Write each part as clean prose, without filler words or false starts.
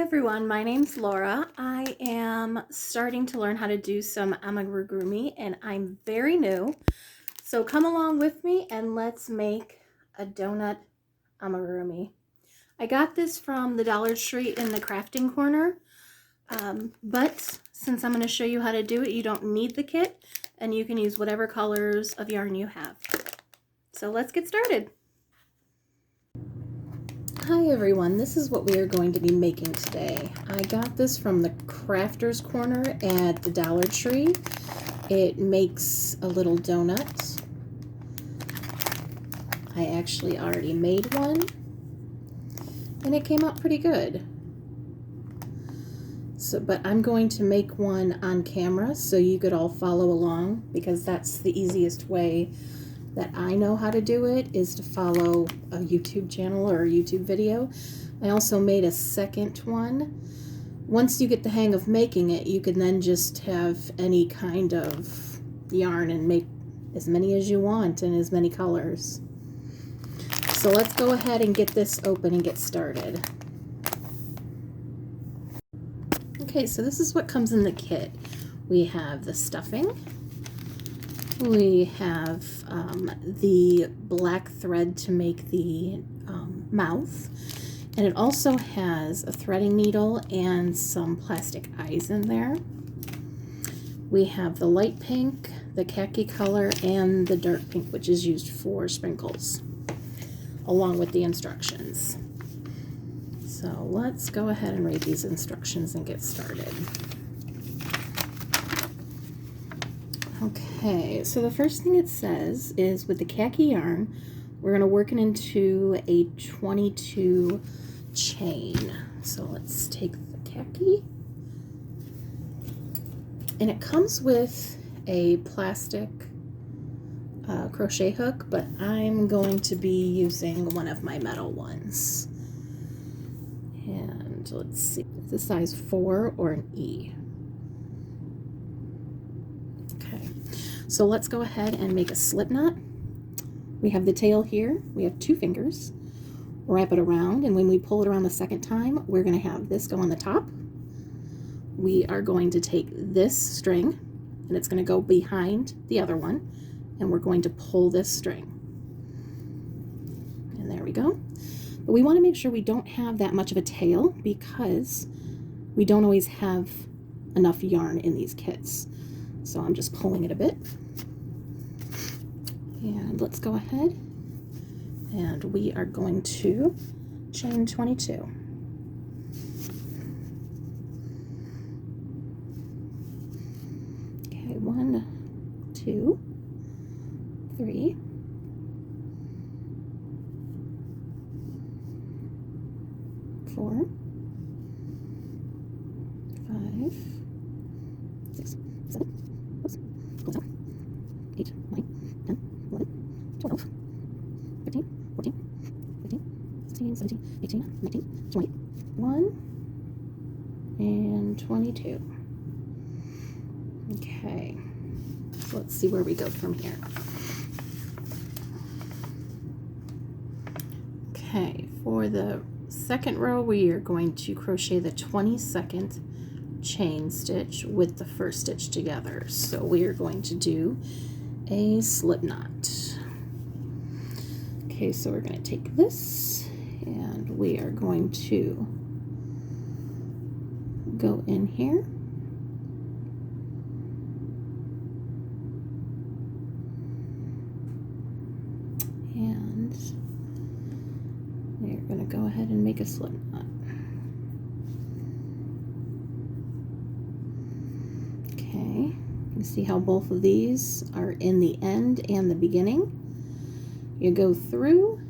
everyone, my name's Laura. I am starting to learn how to do some amigurumi and I'm very new. So come along with me and let's make a donut amigurumi. I got this from the Dollar Tree in the crafting corner, but since I'm going to show you how to do it, you don't need the kit and you can use whatever colors of yarn you have. So let's get started. Hi everyone, this is what we are going to be making today. I got this from the Crafters Corner at the Dollar Tree. It makes a little donut. I actually already made one and it came out pretty good. But I'm going to make one on camera so you could all follow along, because that's the easiest way that I know how to do it, is to follow a YouTube channel or a YouTube video. I also made a second one. Once you get the hang of making it, you can then just have any kind of yarn and make as many as you want in as many colors. So let's go ahead and get this open and get started. Okay, so this is what comes in the kit. We have the stuffing. We have the black thread to make the mouth, and it also has a threading needle and some plastic eyes in there. We have the light pink, the khaki color, and the dark pink, which is used for sprinkles, along with the instructions. So let's go ahead and read these instructions and get started. Okay, so the first thing it says is, with the khaki yarn, we're going to work it into a 22 chain. So let's take the khaki, and it comes with a plastic crochet hook, but I'm going to be using one of my metal ones. And let's see, is this size 4 or an E? So let's go ahead and make a slip knot. We have the tail here. We have 2 fingers. Wrap it around, and when we pull it around the second time, we're going to have this go on the top. We are going to take this string, and it's going to go behind the other one, and we're going to pull this string. And there we go. But we want to make sure we don't have that much of a tail, because we don't always have enough yarn in these kits. So I'm just pulling it a bit. And let's go ahead, and we are going to chain 22. Okay, 1, 2, 3, 4, 5, 6, 7, 8, 9, 10, 11, 12, 13, 14, 15, 16, 17, 18, 19, 20, 1, and 22. Okay, so let's see where we go from here. Okay, for the second row, we are going to crochet the 22nd chain stitch with the first stitch together. So we are going to do a slip knot. Okay, so we're going to take this and we are going to go in here and we're going to go ahead and make a slip knot. Okay, you see how both of these are in the end and the beginning. You go through,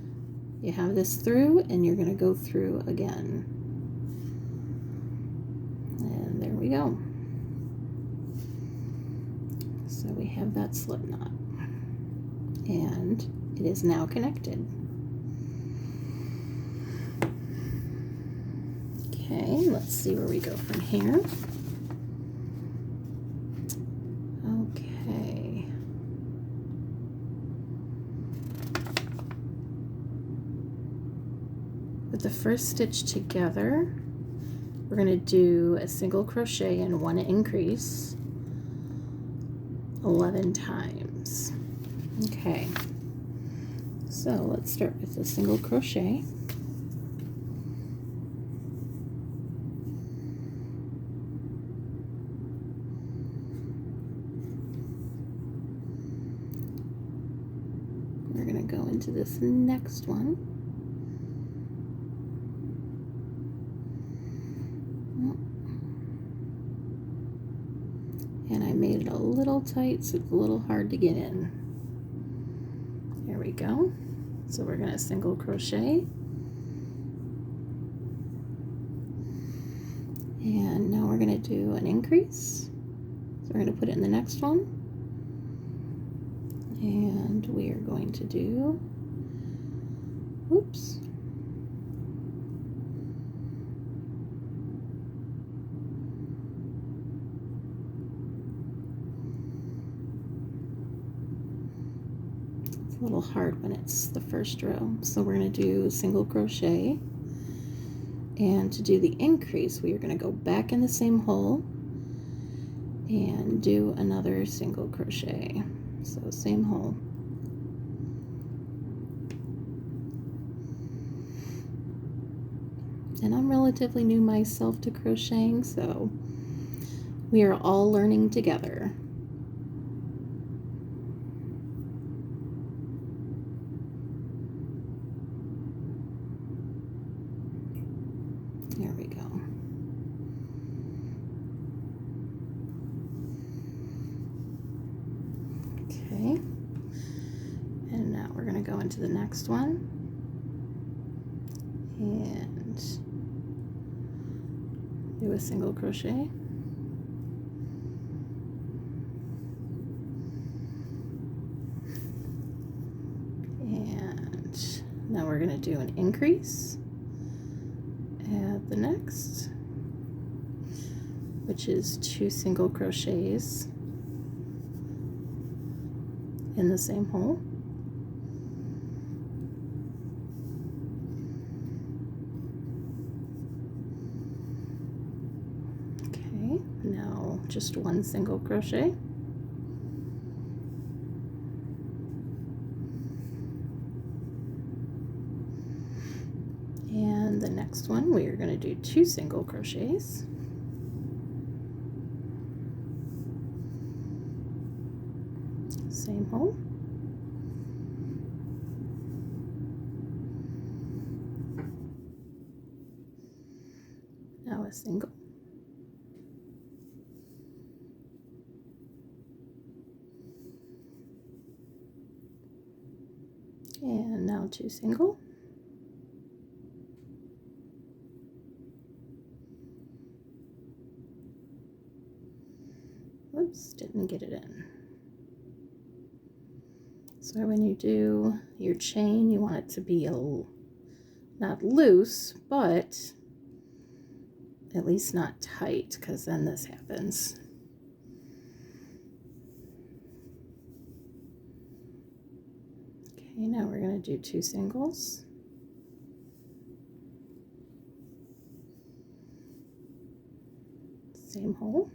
you have this through, and you're going to go through again. And there we go. So we have that slip knot. And it is now connected. Okay, let's see where we go from here. Okay. Put the first stitch together we're going to do a single crochet and 1 increase 11 times. Okay, so let's start with a single crochet. We're going to go into this next one. And I made it a little tight, so it's a little hard to get in. There we go. So we're going to single crochet. And now we're going to do an increase. So we're going to put it in the next one. And we are going to do, oops. A little hard when it's the first row. So we're going to do a single crochet, and to do the increase we are going to go back in the same hole and do another single crochet. So same hole. And I'm relatively new myself to crocheting, so we are all learning together. There we go. Okay. And now we're going to go into the next one. And do a single crochet. And now we're going to do an increase at the next, which is 2 single crochets in the same hole. Okay, now just 1 single crochet. And the next one we are going to do 2 single crochets. Same hole. Now a single. And now 2 single. Whoops, didn't get it in. So when you do your chain, you want it to be not loose, but at least not tight, because then this happens. Okay, now we're going to do 2 singles. Same hole.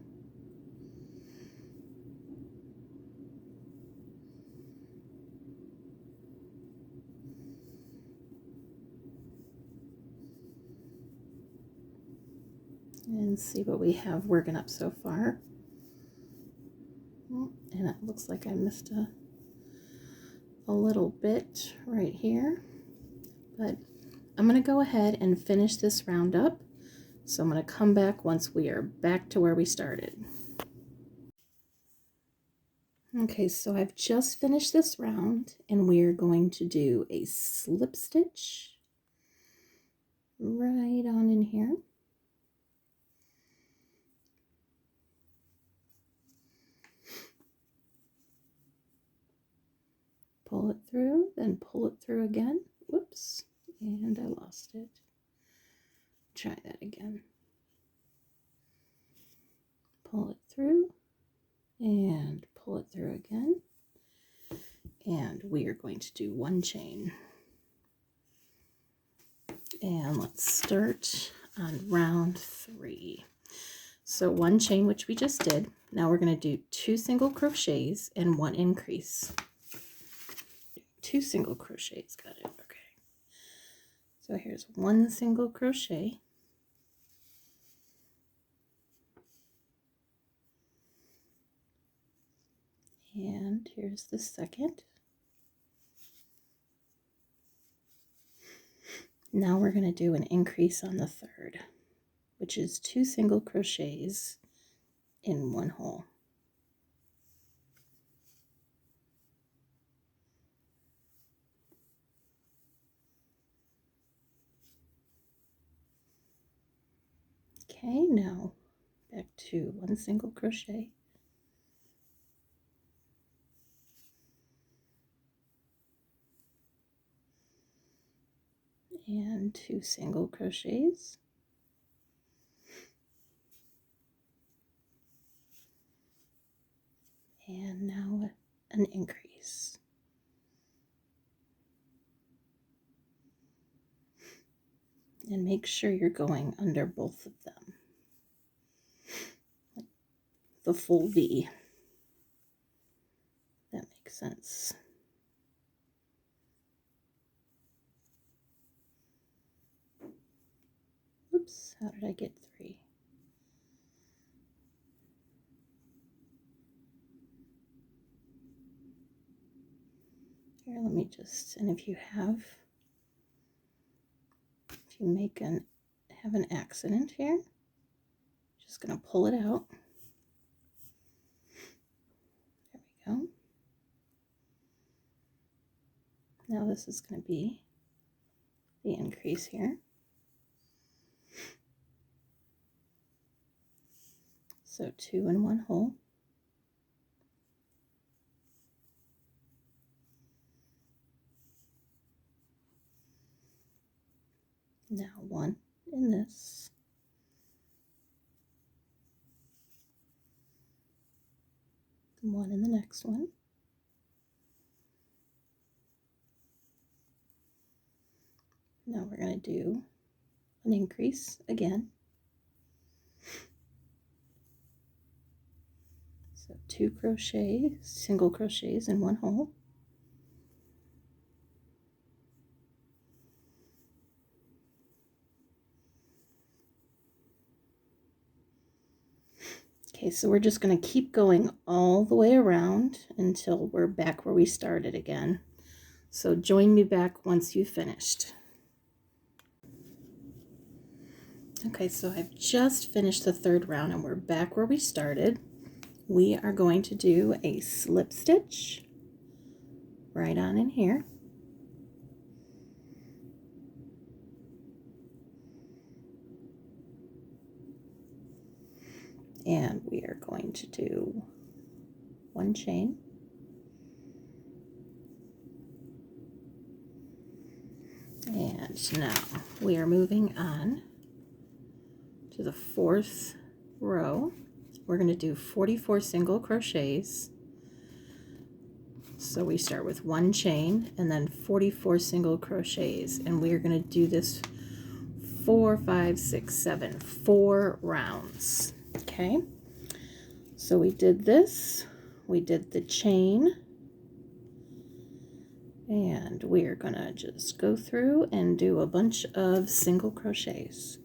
And see what we have working up so far. And it looks like I missed a little bit right here, but I'm going to go ahead and finish this round up. So I'm going to come back once we are back to where we started. Okay, so I've just finished this round, and we are going to do a slip stitch right on in here. Pull it through, then pull it through again. Whoops, and I lost it. Try that again. Pull it through, and pull it through again. And we are going to do 1 chain. And let's start on round 3. So 1 chain, which we just did. Now we're going to do 2 single crochets and 1 increase. 2 single crochets, got it. Okay. So here's 1 single crochet. And here's the second. Now we're going to do an increase on the third, which is 2 single crochets in 1 hole. Okay, now back to 1 single crochet. And 2 single crochets. And now an increase. And make sure you're going under both of them. The full V. That makes sense. Oops, how did I get 3? Here, let me just, and if you have an accident here, just going to pull it out. There we go. Now this is going to be the increase here. So 2 in 1 hole. Now 1 in this. And 1 in the next one. Now we're going to do an increase again. So 2 single crochets in 1 hole. Okay, so we're just going to keep going all the way around until we're back where we started again. So join me back once you've finished. Okay, so I've just finished the 3rd round and we're back where we started. We are going to do a slip stitch right on in here. And we are going to do 1 chain. And now we are moving on to the 4th row. We're going to do 44 single crochets. So we start with 1 chain and then 44 single crochets. And we are going to do this 4 rounds. Okay, so we did this, we did the chain, and we are gonna just go through and do a bunch of single crochets.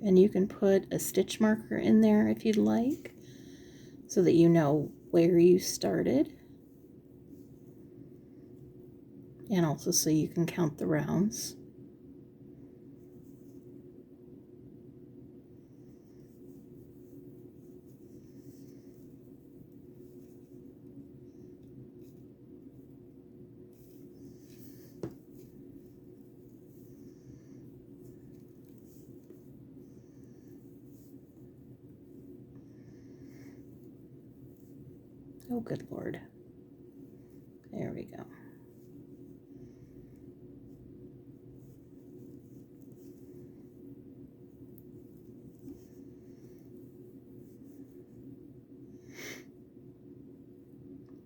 And you can put a stitch marker in there if you'd like, so that you know where you started. And also so you can count the rounds. Oh, good Lord. There we go.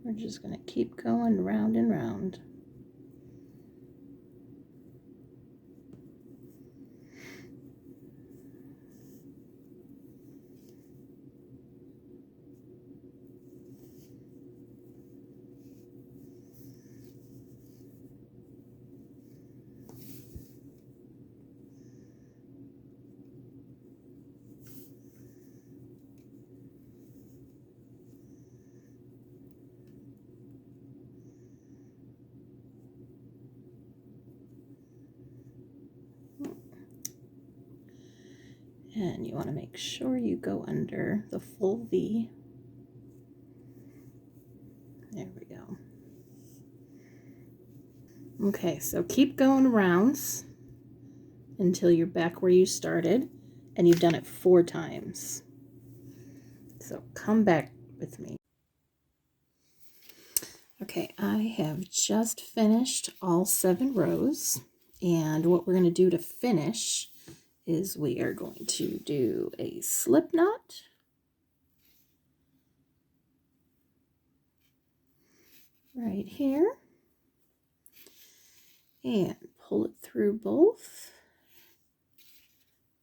We're just going to keep going round and round. And you want to make sure you go under the full V. There we go. Okay, so keep going rounds until you're back where you started, and you've done it 4 times. So come back with me. Okay, I have just finished all 7 rows, and what we're going to do to finish is we are going to do a slip knot, right here, and pull it through both,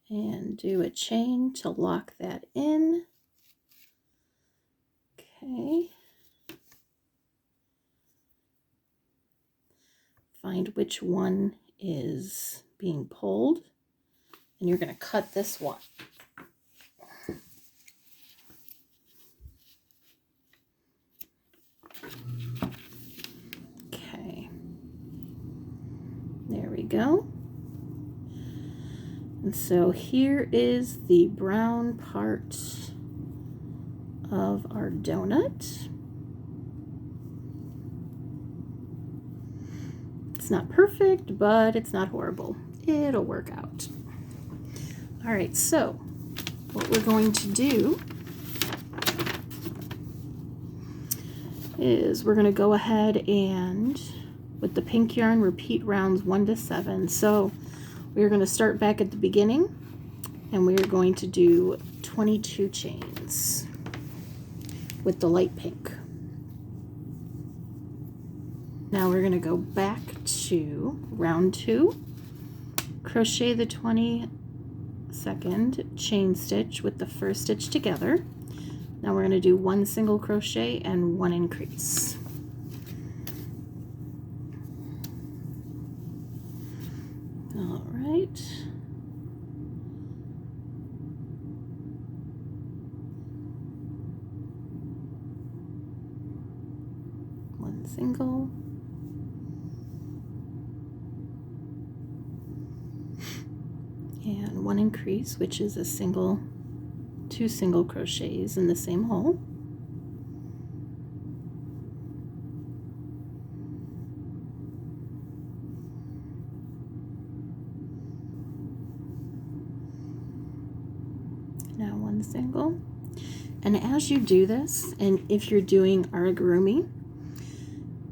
and do a chain to lock that in. Okay. Find which one is being pulled, and you're going to cut this one. Okay, there we go. And so here is the brown part of our donut. It's not perfect, but it's not horrible. It'll work out. All right, so what we're going to do is we're going to go ahead and, with the pink yarn, repeat rounds 1 to 7. So we're going to start back at the beginning, and we are going to do 22 chains with the light pink. Now we're going to go back to round 2, crochet the 22nd chain stitch with the first stitch together. Now we're going to do 1 single crochet and 1 increase. All right. One single. And 1 increase, which is a single, 2 single crochets in the same hole. Now 1 single. And as you do this, and if you're doing amigurumi,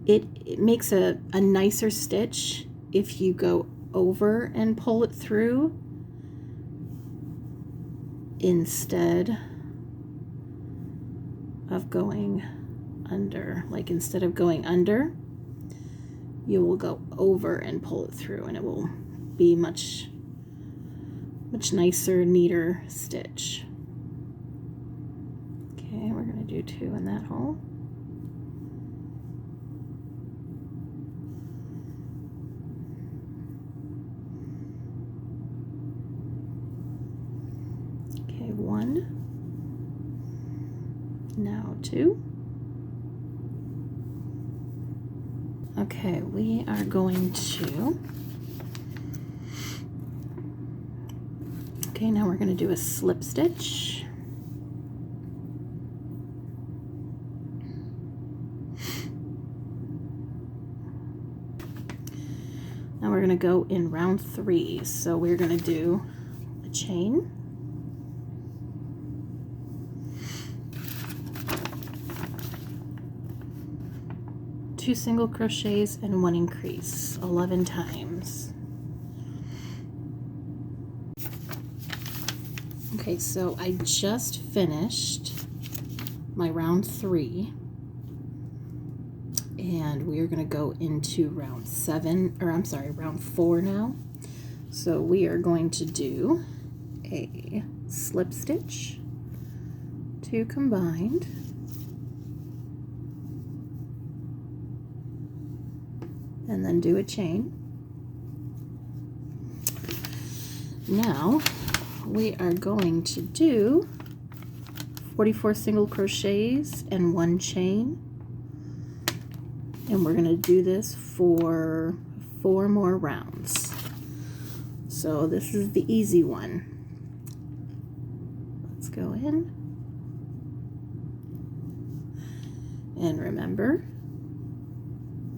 it makes a nicer stitch if you go over and pull it through instead of going under. Like, instead of going under, you will go over and pull it through, and it will be much nicer, neater stitch. Okay, we're going to do 2 in that hole. Okay, 1. Now 2. Okay, we are going to, okay, now we're going to do a slip stitch. Now we're going to go in round 3, so we're going to do a chain, two single crochets and 1 increase, 11 times. Okay, so I just finished my round 3, and we are going to go into round 4 now. So we are going to do a slip stitch, 2 combined, and then do a chain. Now we are going to do 44 single crochets and 1 chain, and we're going to do this for 4 more rounds. So this is the easy one. Let's go in, and remember,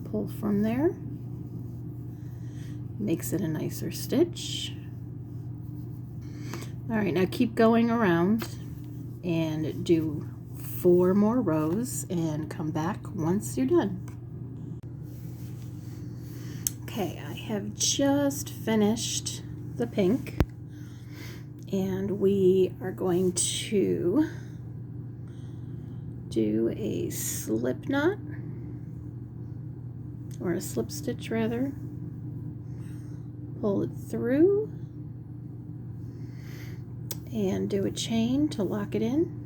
pull from there, makes it a nicer stitch. All right, now keep going around and do 4 more rows and come back once you're done. Okay, I have just finished the pink, and we are going to do a slip knot, or a slip stitch rather. Pull it through and do a chain to lock it in.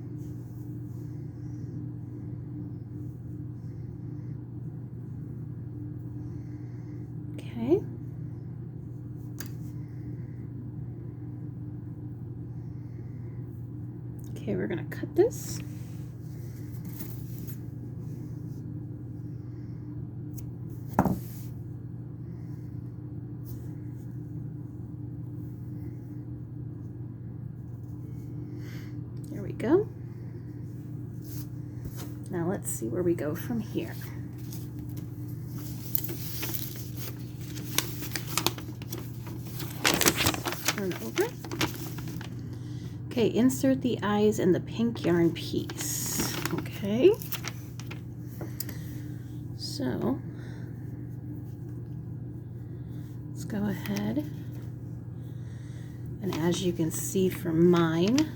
Okay. Okay, we're going to cut this. There we go. Now let's see where we go from here. Turn over. Okay, insert the eyes in the pink yarn piece. Okay. So let's go ahead, and as you can see from mine,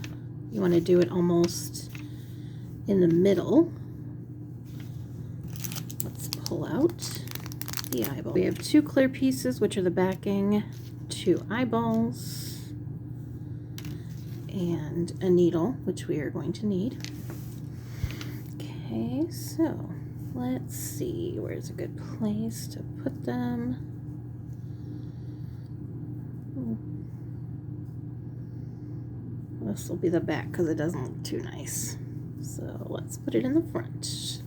you want to do it almost in the middle. Let's pull out the eyeball. We have 2 clear pieces, which are the backing, 2 eyeballs, and a needle, which we are going to need. Okay, so let's see, where's a good place to put them? This will be the back because it doesn't look too nice. So let's put it in the front.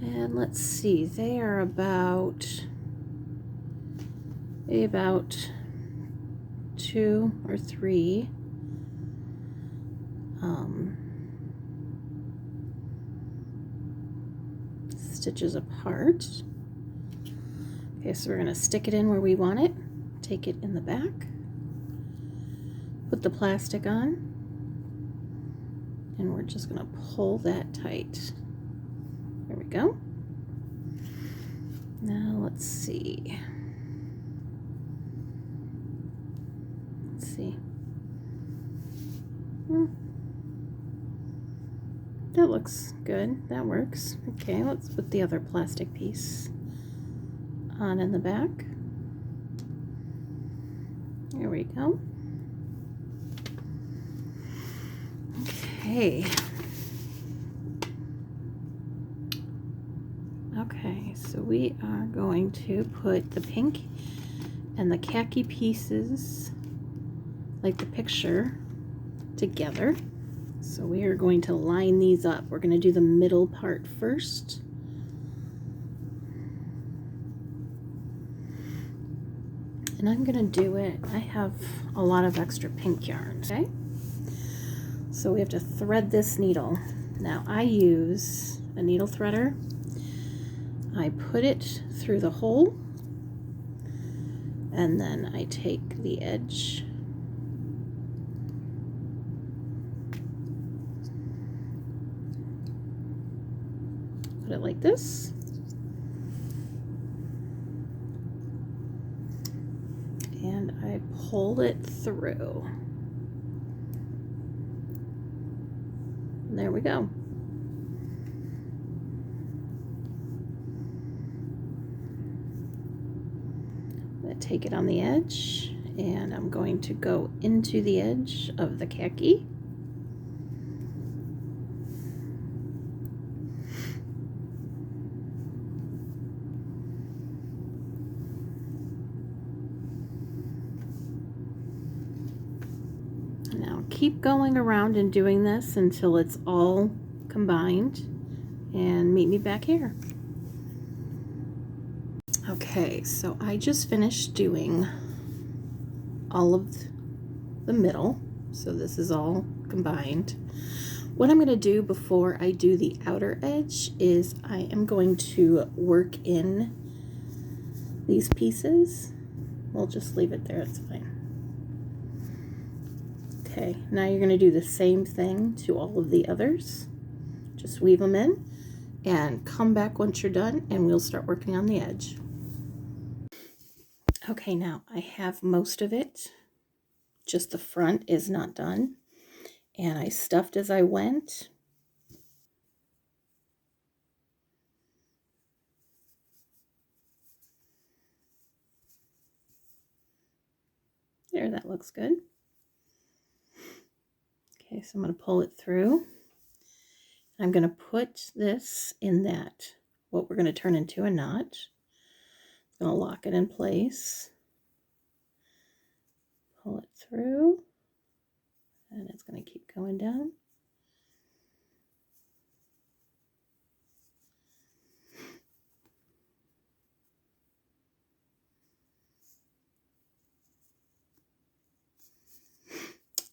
And let's see, they are about 2 or 3 stitches apart. Okay, so we're going to stick it in where we want it, take it in the back, put the plastic on, and we're just going to pull that tight. There we go. Now let's see. That looks good. That works. Okay, let's put the other plastic piece on in the back. There we go. Okay. Okay, so we are going to put the pink and the khaki pieces, like the picture, together. So we are going to line these up. We're going to do the middle part first. And I'm going to do it, I have a lot of extra pink yarn, okay? So we have to thread this needle. Now I use a needle threader. I put it through the hole, and then I take the edge put it like this, and I pull it through. And there we go. I'm going to take it on the edge, and I'm going to go into the edge of the khaki. Now keep going around and doing this until it's all combined, and meet me back here. Okay, so I just finished doing all of the middle, so this is all combined. What I'm going to do before I do the outer edge is I am going to work in these pieces. We'll just leave it there, it's fine. Okay, now you're going to do the same thing to all of the others. Just weave them in and come back once you're done, and we'll start working on the edge. Okay, now I have most of it, just the front is not done, and I stuffed as I went. There, that looks good. Okay, so I'm going to pull it through. I'm going to put this in that, what we're going to turn into a knot. I'm going to lock it in place. Pull it through, and it's going to keep going down.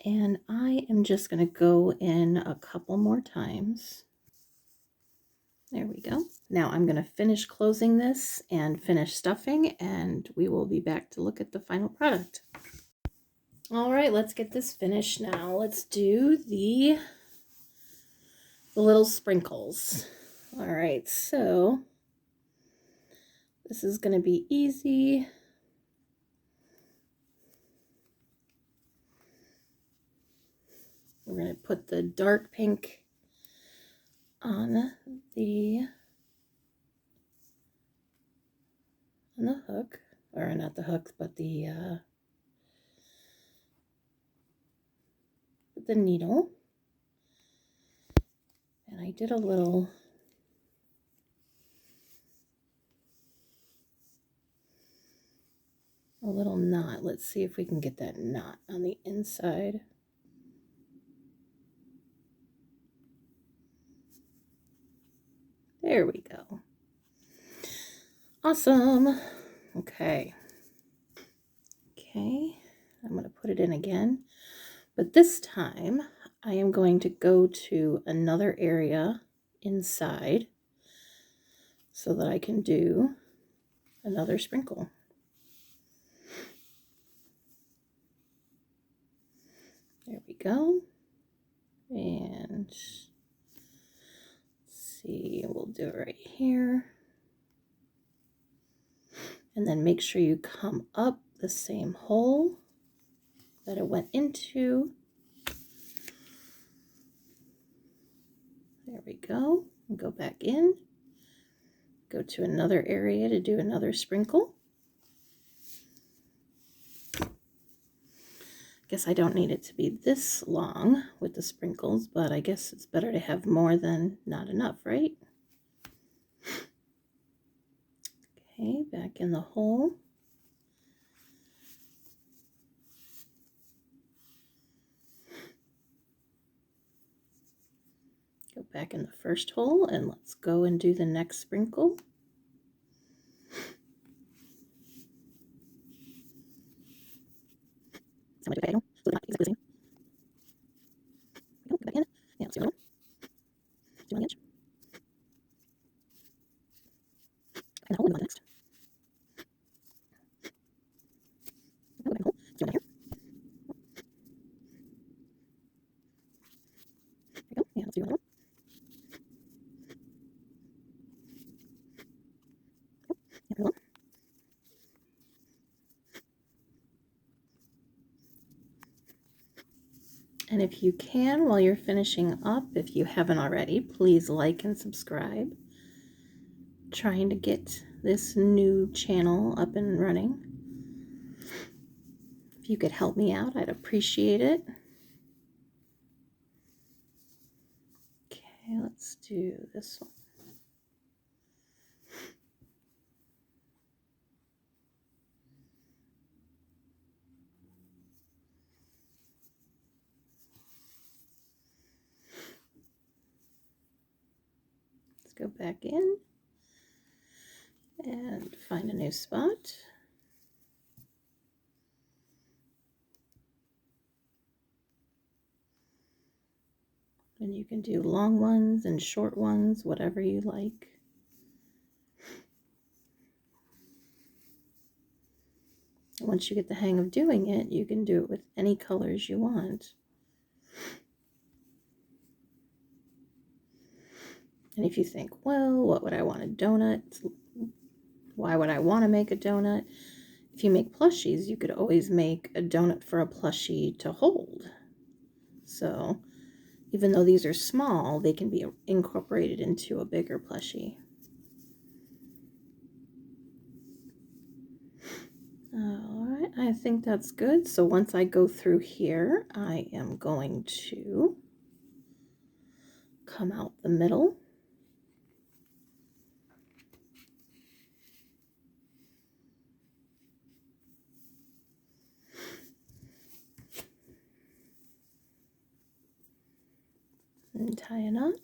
And I am just going to go in a couple more times. There we go. Now I'm going to finish closing this and finish stuffing, and we will be back to look at the final product. All right, let's get this finished now. Let's do the little sprinkles. All right, so this is going to be easy. We're going to put the dark pink on the hook, or not the hook, but the needle. And I did a little knot. Let's see if we can get that knot on the inside. There we go. Awesome. Okay. Okay, I'm going to put it in again, but this time I am going to go to another area inside so that I can do another sprinkle. There we go. And let's see, we'll do it right here. And then make sure you come up the same hole that it went into. There we go. And go back in. Go to another area to do another sprinkle. Guess I don't need it to be this long with the sprinkles, but I guess it's better to have more than not enough, right? Okay, back in the hole. Go back in the first hole, and let's go and do the next sprinkle. Go back in. Yeah, let's do another one. Do on the edge. And the hole, and go next. Go back in the hole. Do one here. There we go. Yeah, let's do another one. Yeah, another one. And if you can, while you're finishing up, if you haven't already, please like and subscribe. Trying to get this new channel up and running. If you could help me out, I'd appreciate it. Okay, let's do this one. Let's go back in and find a new spot. And you can do long ones and short ones, whatever you like. Once you get the hang of doing it, you can do it with any colors you want. And if you think, well, what would I want a donut? Why would I want to make a donut? If you make plushies, you could always make a donut for a plushie to hold. So even though these are small, they can be incorporated into a bigger plushie. Alright, I think that's good. So once I go through here, I am going to come out the middle. And tie a knot.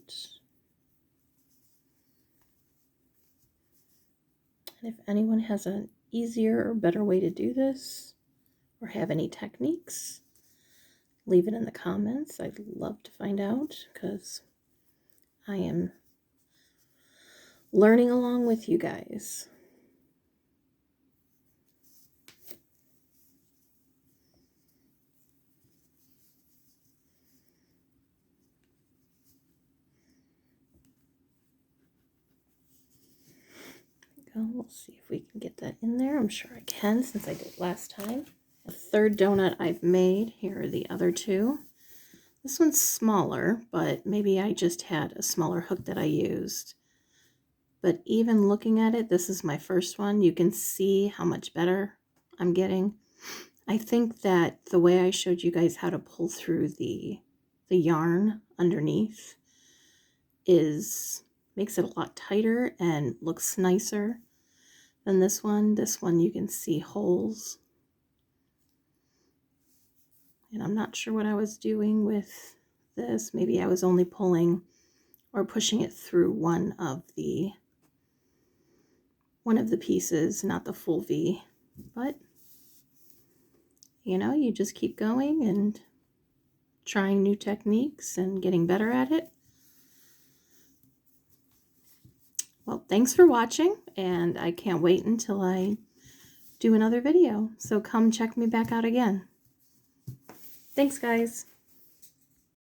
And if anyone has an easier or better way to do this, or have any techniques, leave it in the comments. I'd love to find out, because I am learning along with you guys. We'll see if we can get that in there. I'm sure I can, since I did last time. The third donut I've made. Here are the other two. This one's smaller, but maybe I just had a smaller hook that I used. But even looking at it, this is my first one. You can see how much better I'm getting. I think that the way I showed you guys how to pull through the yarn underneath makes it a lot tighter and looks nicer than this one. This one you can see holes. And I'm not sure what I was doing with this. Maybe I was only pulling or pushing it through one of the pieces, not the full V. But you know, you just keep going and trying new techniques and getting better at it. Well, thanks for watching, and I can't wait until I do another video. So come check me back out again. Thanks, guys.